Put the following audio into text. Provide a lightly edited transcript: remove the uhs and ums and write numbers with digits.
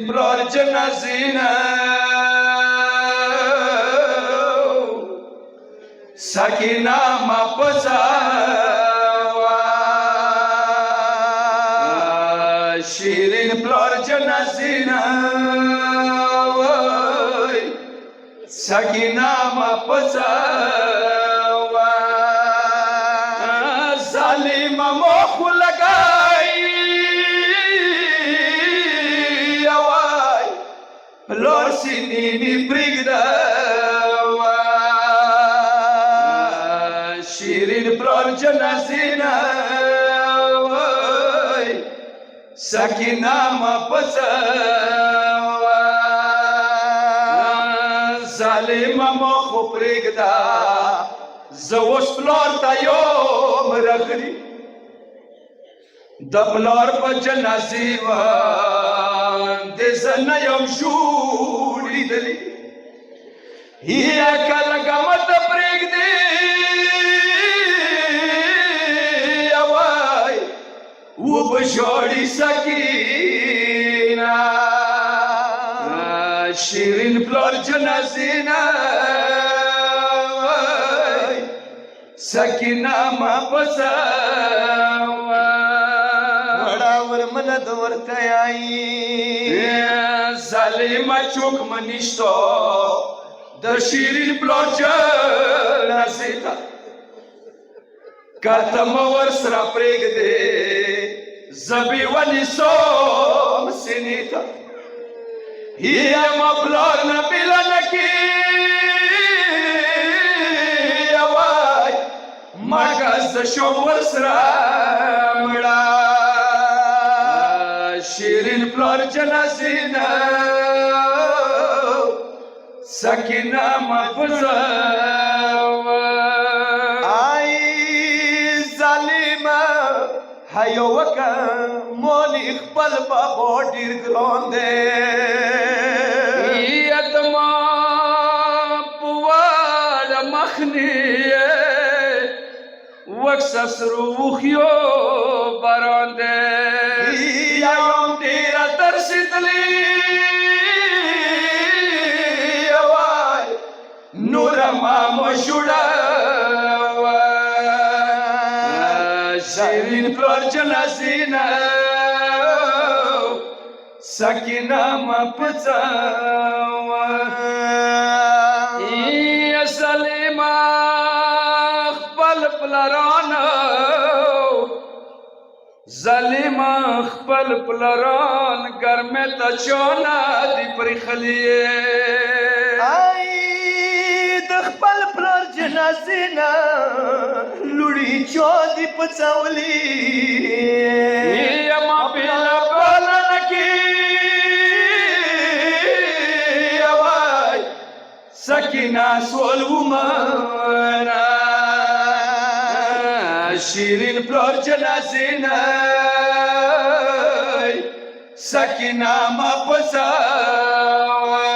پلار جنازینا سکینه ما پزاوا شیرین پلار جنازینا سکینه ما پزاوا ظالم مخ لگای پلار سینینی پرگدا شیرین پلار جنازینا سکینه ما پزاوا ظالم مخ پرگدا زوش پلار تا یوم رغلی د پلار په جنازې باندې زه نه یم ژوړېدلی یا کله ګمه ته پرېږدې وای وبه ژاړي سکینه شیرین پلار جنازې نه سکینه ما پزاوا وړه ورمنه د ورته یایي ظالمه چوک منیشتو د شیرین پلار جنازې ته کته مه ورسره پرېږدې زه بې ونیسم سینې ته یم پلار نه بېله نه کې مګز شوم ورسره مړه شیرین پلار جنازې نه سکینه ما پزاوا ای ظالمه هیو وکه مولي خپل بابا ډېر ګران دی یتما په واړه مخني وکسسرو وخیو باران دی یایم ډیره ترسېدلې وای نوره ما مشوړه شیرین پلار جنازې نه سکینه ما پزاوا سلیمه ظالم خپل پلران ګرمه ته چونه دی پرېښلې ای د خپل پلار جنازې نه لوړي چا دی پڅولې یما بېله بله نه کې وای سکینه سول ومنه شیرین پلار جنازې نه سکینه ما پزاوا